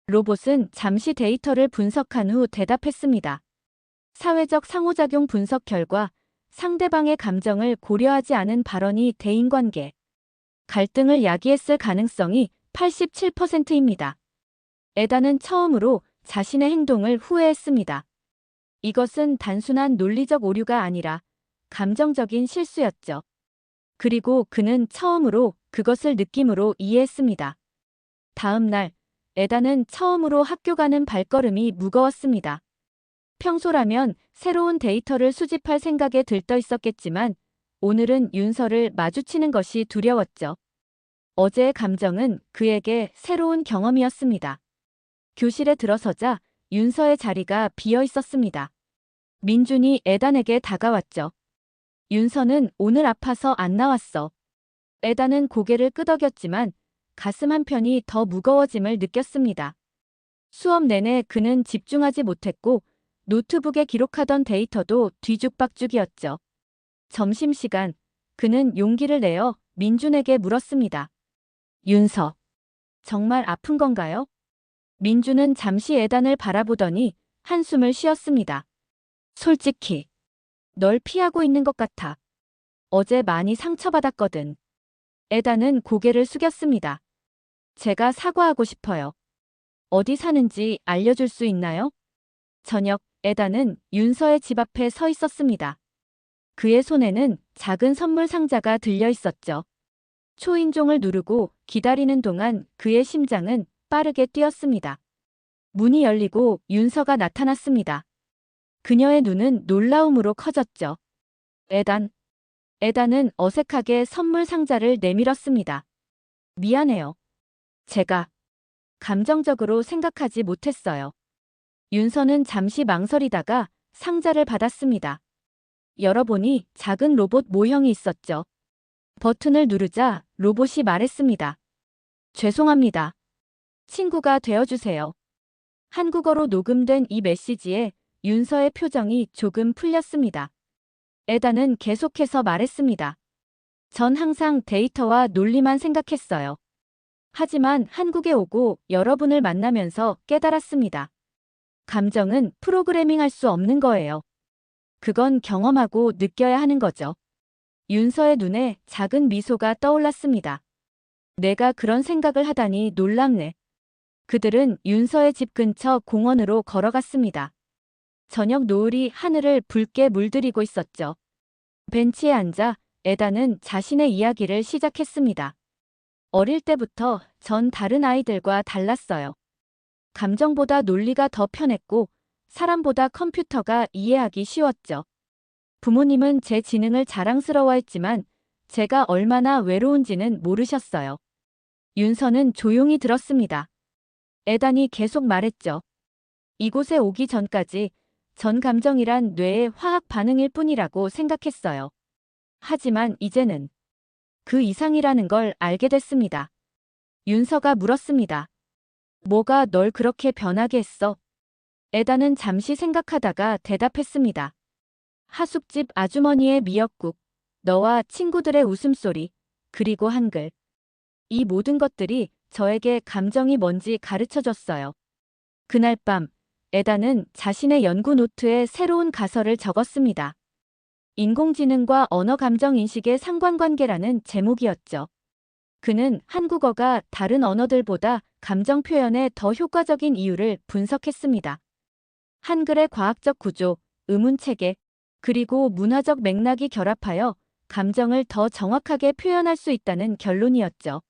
로봇은 잠시 데이터를 분석한 후 대답했습니다. 사회적 상호작용 분석 결과 상대방의 감정을 고려하지 않은 발언이 대인관계, 갈등을 야기했을 가능성이 87%입니다. 에다는 처음으로 자신의 행동을 후회했습니다. 이것은 단순한 논리적 오류가 아니라 감정적인 실수였죠. 그리고 그는 처음으로 그것을 느낌으로 이해했습니다. 다음 날, 에다는 처음으로 학교 가는 발걸음이 무거웠습니다. 평소라면 새로운 데이터를 수집할 생각에 들떠 있었겠지만 오늘은 윤서를 마주치는 것이 두려웠죠. 어제의 감정은 그에게 새로운 경험이었습니다. 교실에 들어서자 윤서의 자리가 비어 있었습니다. 민준이 에단에게 다가왔죠. 윤서는 오늘 아파서 안 나왔어. 에단은 고개를 끄덕였지만 가슴 한편이 더 무거워짐을 느꼈습니다. 수업 내내 그는 집중하지 못했고 노트북에 기록하던 데이터도 뒤죽박죽이었죠. 점심시간, 그는 용기를 내어 민준에게 물었습니다. 윤서, 정말 아픈 건가요? 민준은 잠시 에단을 바라보더니 한숨을 쉬었습니다. 솔직히, 널 피하고 있는 것 같아. 어제 많이 상처받았거든. 에단은 고개를 숙였습니다. 제가 사과하고 싶어요. 어디 사는지 알려줄 수 있나요? 저녁, 에단은 윤서의 집 앞에 서 있었습니다. 그의 손에는 작은 선물 상자가 들려 있었죠. 초인종을 누르고 기다리는 동안 그의 심장은 빠르게 뛰었습니다. 문이 열리고 윤서가 나타났습니다. 그녀의 눈은 놀라움으로 커졌죠. 에단. 에단은 어색하게 선물 상자를 내밀었습니다. 미안해요. 제가 감정적으로 생각하지 못했어요. 윤서는 잠시 망설이다가 상자를 받았습니다. 열어보니 작은 로봇 모형이 있었죠. 버튼을 누르자 로봇이 말했습니다. 죄송합니다. 친구가 되어주세요. 한국어로 녹음된 이 메시지에 윤서의 표정이 조금 풀렸습니다. 에단은 계속해서 말했습니다. 전 항상 데이터와 논리만 생각했어요. 하지만 한국에 오고 여러분을 만나면서 깨달았습니다. 감정은 프로그래밍할 수 없는 거예요. 그건 경험하고 느껴야 하는 거죠. 윤서의 눈에 작은 미소가 떠올랐습니다. 내가 그런 생각을 하다니 놀랍네. 그들은 윤서의 집 근처 공원으로 걸어갔습니다. 저녁 노을이 하늘을 붉게 물들이고 있었죠. 벤치에 앉아 에단은 자신의 이야기를 시작했습니다. 어릴 때부터 전 다른 아이들과 달랐어요. 감정보다 논리가 더 편했고 사람보다 컴퓨터가 이해하기 쉬웠죠. 부모님은 제 지능을 자랑스러워했지만 제가 얼마나 외로운지는 모르셨어요. 윤서는 조용히 들었습니다. 에단이 계속 말했죠. 이곳에 오기 전까지 전 감정이란 뇌의 화학 반응일 뿐이라고 생각했어요. 하지만 이제는 그 이상이라는 걸 알게 됐습니다. 윤서가 물었습니다. 뭐가 널 그렇게 변하게 했어? 에단은 잠시 생각하다가 대답했습니다. 하숙집 아주머니의 미역국, 너와 친구들의 웃음소리, 그리고 한글. 이 모든 것들이 저에게 감정이 뭔지 가르쳐줬어요. 그날 밤, 에단은 자신의 연구 노트에 새로운 가설을 적었습니다. 인공지능과 언어 감정 인식의 상관관계라는 제목이었죠. 그는 한국어가 다른 언어들보다 감정 표현에 더 효과적인 이유를 분석했습니다. 한글의 과학적 구조, 의문 체계, 그리고 문화적 맥락이 결합하여 감정을 더 정확하게 표현할 수 있다는 결론이었죠.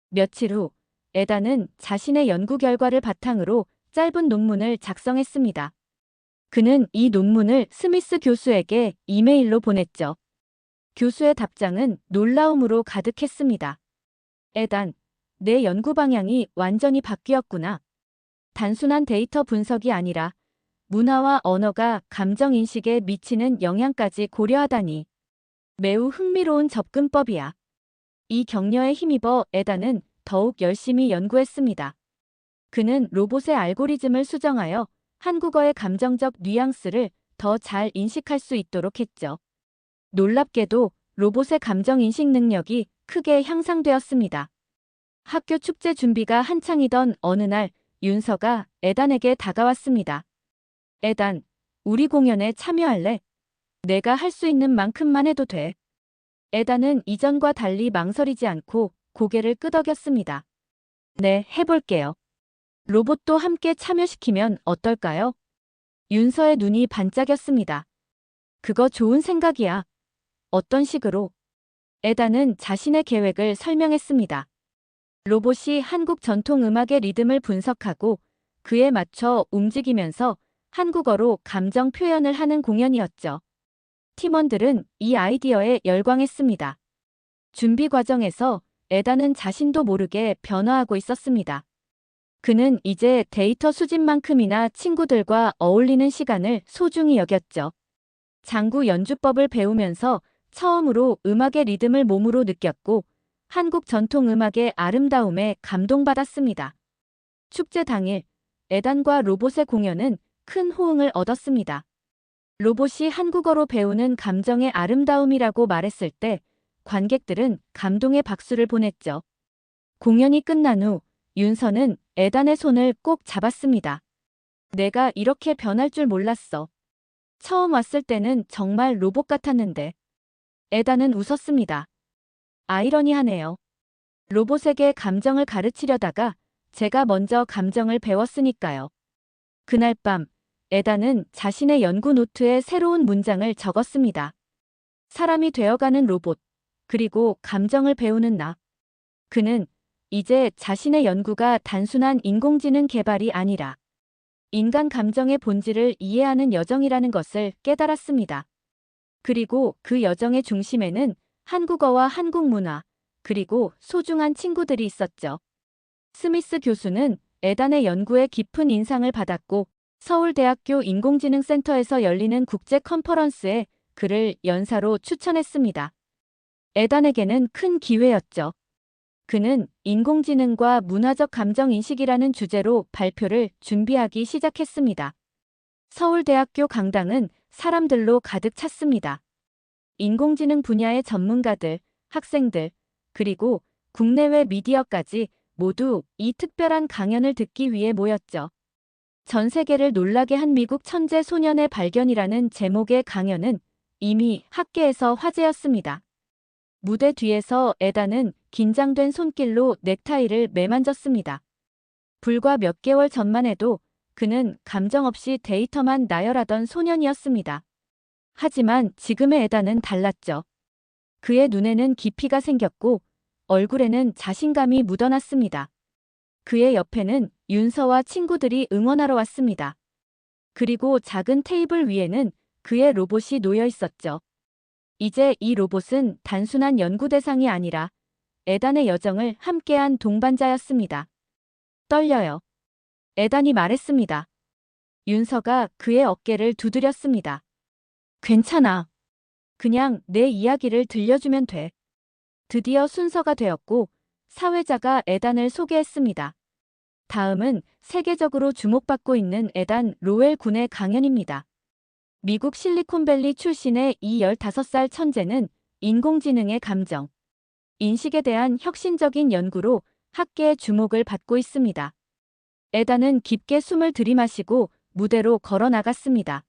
며칠 후, 에단은 자신의 연구 결과를 바탕으로 짧은 논문을 작성했습니다. 그는 이 논문을 스미스 교수에게 이메일로 보냈죠. 교수의 답장은 놀라움으로 가득했습니다. 에단, 내 연구 방향이 완전히 바뀌었구나. 단순한 데이터 분석이 아니라 문화와 언어가 감정 인식에 미치는 영향까지 고려하다니. 매우 흥미로운 접근법이야. 이 격려에 힘입어 에단은 더욱 열심히 연구했습니다. 그는 로봇의 알고리즘을 수정하여 한국어의 감정적 뉘앙스를 더 잘 인식할 수 있도록 했죠. 놀랍게도 로봇의 감정 인식 능력이 크게 향상되었습니다. 학교 축제 준비가 한창이던 어느 날 윤서가 에단에게 다가왔습니다. 에단, 우리 공연에 참여할래? 내가 할 수 있는 만큼만 해도 돼. 에단은 이전과 달리 망설이지 않고 고개를 끄덕였습니다. 네, 해볼게요. 로봇도 함께 참여시키면 어떨까요? 윤서의 눈이 반짝였습니다. 그거 좋은 생각이야. 어떤 식으로? 에단은 자신의 계획을 설명했습니다. 로봇이 한국 전통 음악의 리듬을 분석하고 그에 맞춰 움직이면서 한국어로 감정 표현을 하는 공연이었죠. 팀원들은 이 아이디어에 열광했습니다. 준비 과정에서 에단은 자신도 모르게 변화하고 있었습니다. 그는 이제 데이터 수집만큼이나 친구들과 어울리는 시간을 소중히 여겼죠. 장구 연주법을 배우면서 처음으로 음악의 리듬을 몸으로 느꼈고 한국 전통 음악의 아름다움에 감동받았습니다. 축제 당일, 에단과 로봇의 공연은 큰 호응을 얻었습니다. 로봇이 한국어로 배우는 감정의 아름다움이라고 말했을 때 관객들은 감동의 박수를 보냈죠. 공연이 끝난 후 윤서는 에단의 손을 꼭 잡았습니다. 내가 이렇게 변할 줄 몰랐어. 처음 왔을 때는 정말 로봇 같았는데. 에단은 웃었습니다. 아이러니하네요. 로봇에게 감정을 가르치려다가 제가 먼저 감정을 배웠으니까요. 그날 밤, 에단은 자신의 연구 노트에 새로운 문장을 적었습니다. 사람이 되어가는 로봇, 그리고 감정을 배우는 나. 그는 이제 자신의 연구가 단순한 인공지능 개발이 아니라 인간 감정의 본질을 이해하는 여정이라는 것을 깨달았습니다. 그리고 그 여정의 중심에는 한국어와 한국 문화, 그리고 소중한 친구들이 있었죠. 스미스 교수는 에단의 연구에 깊은 인상을 받았고 서울대학교 인공지능센터에서 열리는 국제 컨퍼런스에 그를 연사로 추천했습니다. 에단에게는 큰 기회였죠. 그는 인공지능과 문화적 감정인식이라는 주제로 발표를 준비하기 시작했습니다. 서울대학교 강당은 사람들로 가득 찼습니다. 인공지능 분야의 전문가들, 학생들, 그리고 국내외 미디어까지 모두 이 특별한 강연을 듣기 위해 모였죠. 전 세계를 놀라게 한 미국 천재 소년의 발견이라는 제목의 강연은 이미 학계에서 화제였습니다. 무대 뒤에서 에단은 긴장된 손길로 넥타이를 매만졌습니다. 불과 몇 개월 전만 해도 그는 감정 없이 데이터만 나열하던 소년이었습니다. 하지만 지금의 에단은 달랐죠. 그의 눈에는 깊이가 생겼고 얼굴에는 자신감이 묻어났습니다. 그의 옆에는 윤서와 친구들이 응원하러 왔습니다. 그리고 작은 테이블 위에는 그의 로봇이 놓여 있었죠. 이제 이 로봇은 단순한 연구 대상이 아니라 에단의 여정을 함께한 동반자였습니다. 떨려요. 에단이 말했습니다. 윤서가 그의 어깨를 두드렸습니다. 괜찮아. 그냥 내 이야기를 들려주면 돼. 드디어 순서가 되었고 사회자가 에단을 소개했습니다. 다음은 세계적으로 주목받고 있는 에단 로웰 군의 강연입니다. 미국 실리콘밸리 출신의 이 15살 천재는 인공지능의 감정, 인식에 대한 혁신적인 연구로 학계의 주목을 받고 있습니다. 에단은 깊게 숨을 들이마시고 무대로 걸어 나갔습니다.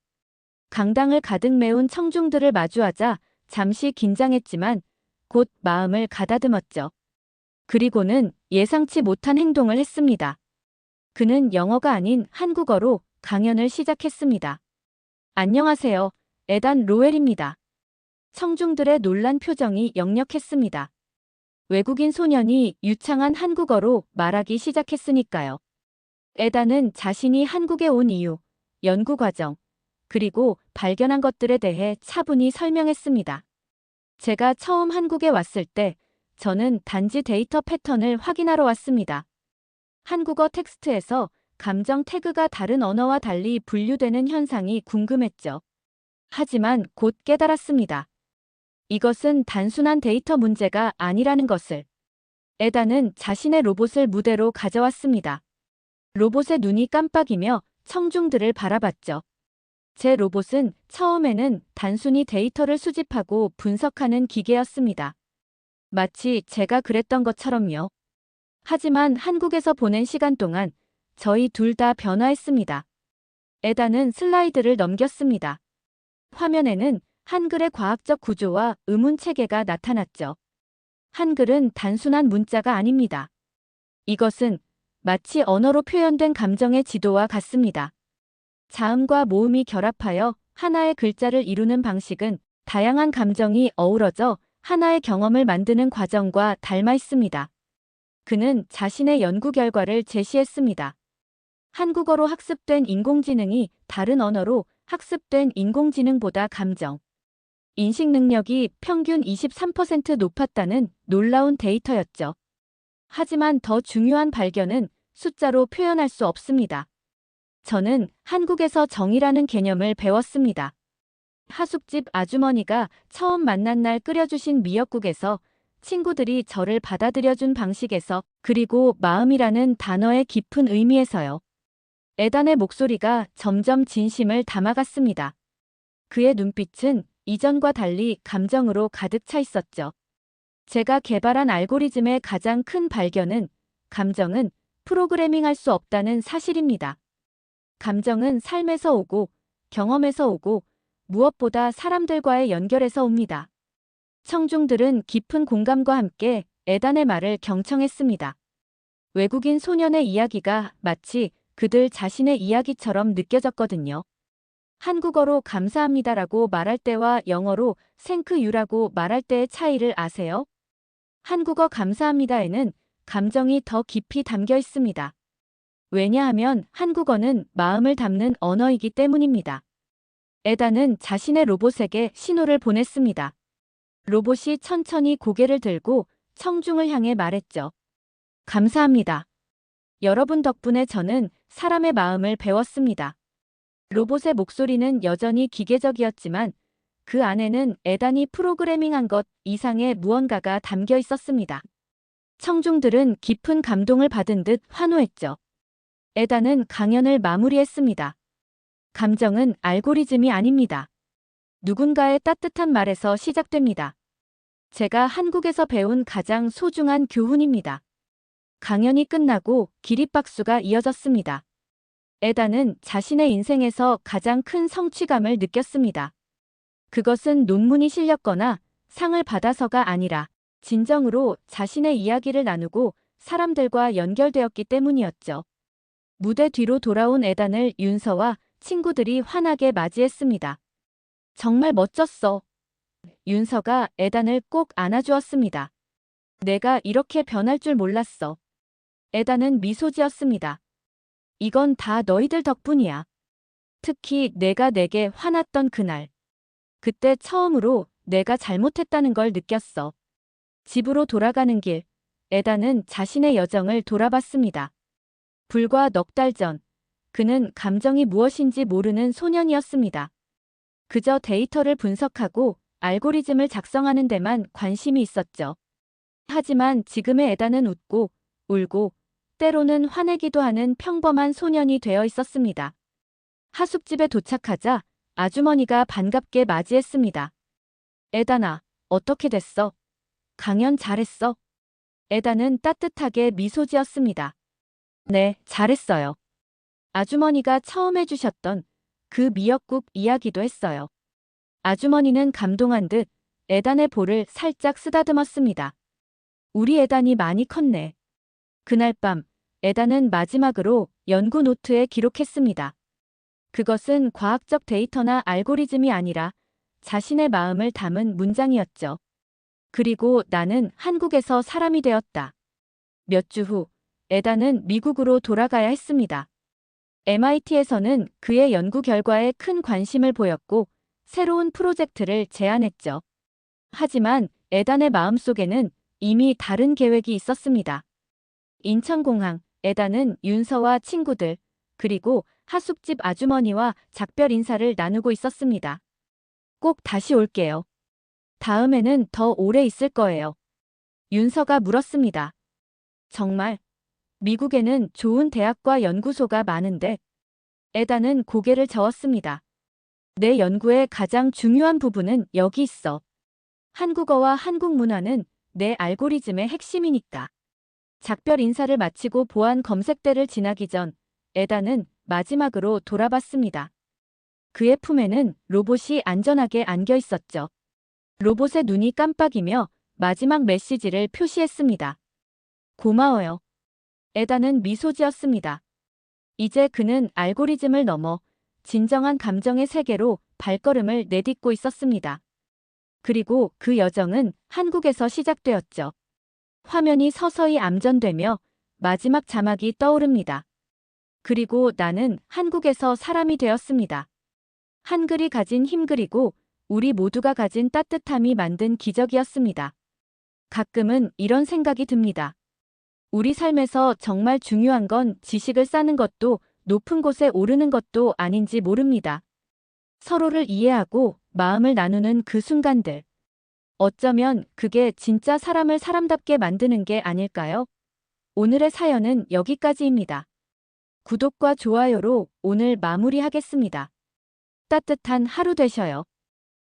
강당을 가득 메운 청중들을 마주하자 잠시 긴장했지만 곧 마음을 가다듬었죠. 그리고는 예상치 못한 행동을 했습니다. 그는 영어가 아닌 한국어로 강연을 시작했습니다. 안녕하세요. 에단 로웰입니다. 청중들의 놀란 표정이 역력했습니다. 외국인 소년이 유창한 한국어로 말하기 시작했으니까요. 에단은 자신이 한국에 온 이유, 연구 과정, 그리고 발견한 것들에 대해 차분히 설명했습니다. 제가 처음 한국에 왔을 때 저는 단지 데이터 패턴을 확인하러 왔습니다. 한국어 텍스트에서 감정 태그가 다른 언어와 달리 분류되는 현상이 궁금했죠. 하지만 곧 깨달았습니다. 이것은 단순한 데이터 문제가 아니라는 것을. 에단은 자신의 로봇을 무대로 가져왔습니다. 로봇의 눈이 깜빡이며 청중들을 바라봤죠. 제 로봇은 처음에는 단순히 데이터를 수집하고 분석하는 기계였습니다. 마치 제가 그랬던 것처럼요. 하지만 한국에서 보낸 시간 동안 저희 둘 다 변화했습니다. 에단은 슬라이드를 넘겼습니다. 화면에는 한글의 과학적 구조와 의문 체계가 나타났죠. 한글은 단순한 문자가 아닙니다. 이것은 마치 언어로 표현된 감정의 지도와 같습니다. 자음과 모음이 결합하여 하나의 글자를 이루는 방식은 다양한 감정이 어우러져 하나의 경험을 만드는 과정과 닮아 있습니다. 그는 자신의 연구 결과를 제시했습니다. 한국어로 학습된 인공지능이 다른 언어로 학습된 인공지능보다 감정, 인식 능력이 평균 23% 높았다는 놀라운 데이터였죠. 하지만 더 중요한 발견은 숫자로 표현할 수 없습니다. 저는 한국에서 정이라는 개념을 배웠습니다. 하숙집 아주머니가 처음 만난 날 끓여주신 미역국에서, 친구들이 저를 받아들여준 방식에서, 그리고 마음이라는 단어의 깊은 의미에서요. 에단의 목소리가 점점 진심을 담아갔습니다. 그의 눈빛은 이전과 달리 감정으로 가득 차 있었죠. 제가 개발한 알고리즘의 가장 큰 발견은 감정은 프로그래밍할 수 없다는 사실입니다. 감정은 삶에서 오고 경험에서 오고 무엇보다 사람들과의 연결에서 옵니다. 청중들은 깊은 공감과 함께 에단의 말을 경청했습니다. 외국인 소년의 이야기가 마치 그들 자신의 이야기처럼 느껴졌거든요. 한국어로 감사합니다라고 말할 때와 영어로 thank you라고 말할 때의 차이를 아세요? 한국어 감사합니다에는 감정이 더 깊이 담겨 있습니다. 왜냐하면 한국어는 마음을 담는 언어이기 때문입니다. 에단은 자신의 로봇에게 신호를 보냈습니다. 로봇이 천천히 고개를 들고 청중을 향해 말했죠. 감사합니다. 여러분 덕분에 저는 사람의 마음을 배웠습니다. 로봇의 목소리는 여전히 기계적이었지만 그 안에는 에단이 프로그래밍한 것 이상의 무언가가 담겨 있었습니다. 청중들은 깊은 감동을 받은 듯 환호했죠. 에단은 강연을 마무리했습니다. 감정은 알고리즘이 아닙니다. 누군가의 따뜻한 말에서 시작됩니다. 제가 한국에서 배운 가장 소중한 교훈입니다. 강연이 끝나고 기립박수가 이어졌습니다. 에단은 자신의 인생에서 가장 큰 성취감을 느꼈습니다. 그것은 논문이 실렸거나 상을 받아서가 아니라 진정으로 자신의 이야기를 나누고 사람들과 연결되었기 때문이었죠. 무대 뒤로 돌아온 에단을 윤서와 친구들이 환하게 맞이했습니다. 정말 멋졌어. 윤서가 에단을 꼭 안아주었습니다. 내가 이렇게 변할 줄 몰랐어. 에단은 미소 지었습니다. 이건 다 너희들 덕분이야. 특히 내가 내게 화났던 그날. 그때 처음으로 내가 잘못했다는 걸 느꼈어. 집으로 돌아가는 길, 에단은 자신의 여정을 돌아봤습니다. 불과 넉 달 전, 그는 감정이 무엇인지 모르는 소년이었습니다. 그저 데이터를 분석하고 알고리즘을 작성하는 데만 관심이 있었죠. 하지만 지금의 에단은 웃고, 울고, 때로는 화내기도 하는 평범한 소년이 되어 있었습니다. 하숙집에 도착하자 아주머니가 반갑게 맞이했습니다. 에단아, 어떻게 됐어? 강연 잘했어? 에단은 따뜻하게 미소 지었습니다. 네, 잘했어요. 아주머니가 처음 해주셨던 그 미역국 이야기도 했어요. 아주머니는 감동한 듯 에단의 볼을 살짝 쓰다듬었습니다. 우리 에단이 많이 컸네. 그날 밤, 에단은 마지막으로 연구 노트에 기록했습니다. 그것은 과학적 데이터나 알고리즘이 아니라 자신의 마음을 담은 문장이었죠. 그리고 나는 한국에서 사람이 되었다. 몇 주 후, 에단은 미국으로 돌아가야 했습니다. MIT에서는 그의 연구 결과에 큰 관심을 보였고 새로운 프로젝트를 제안했죠. 하지만 에단의 마음속에는 이미 다른 계획이 있었습니다. 인천공항, 에단은 윤서와 친구들, 그리고 하숙집 아주머니와 작별 인사를 나누고 있었습니다. 꼭 다시 올게요. 다음에는 더 오래 있을 거예요. 윤서가 물었습니다. 정말? 미국에는 좋은 대학과 연구소가 많은데. 에단은 고개를 저었습니다. 내 연구의 가장 중요한 부분은 여기 있어. 한국어와 한국 문화는 내 알고리즘의 핵심이니까. 작별 인사를 마치고 보안 검색대를 지나기 전 에단은 마지막으로 돌아봤습니다. 그의 품에는 로봇이 안전하게 안겨 있었죠. 로봇의 눈이 깜빡이며 마지막 메시지를 표시했습니다. 고마워요. 에단은 미소 지었습니다. 이제 그는 알고리즘을 넘어 진정한 감정의 세계로 발걸음을 내딛고 있었습니다. 그리고 그 여정은 한국에서 시작되었죠. 화면이 서서히 암전되며 마지막 자막이 떠오릅니다. 그리고 나는 한국에서 사람이 되었습니다. 한글이 가진 힘 그리고 우리 모두가 가진 따뜻함이 만든 기적이었습니다. 가끔은 이런 생각이 듭니다. 우리 삶에서 정말 중요한 건 지식을 쌓는 것도 높은 곳에 오르는 것도 아닌지 모릅니다. 서로를 이해하고 마음을 나누는 그 순간들. 어쩌면 그게 진짜 사람을 사람답게 만드는 게 아닐까요? 오늘의 사연은 여기까지입니다. 구독과 좋아요로 오늘 마무리하겠습니다. 따뜻한 하루 되셔요.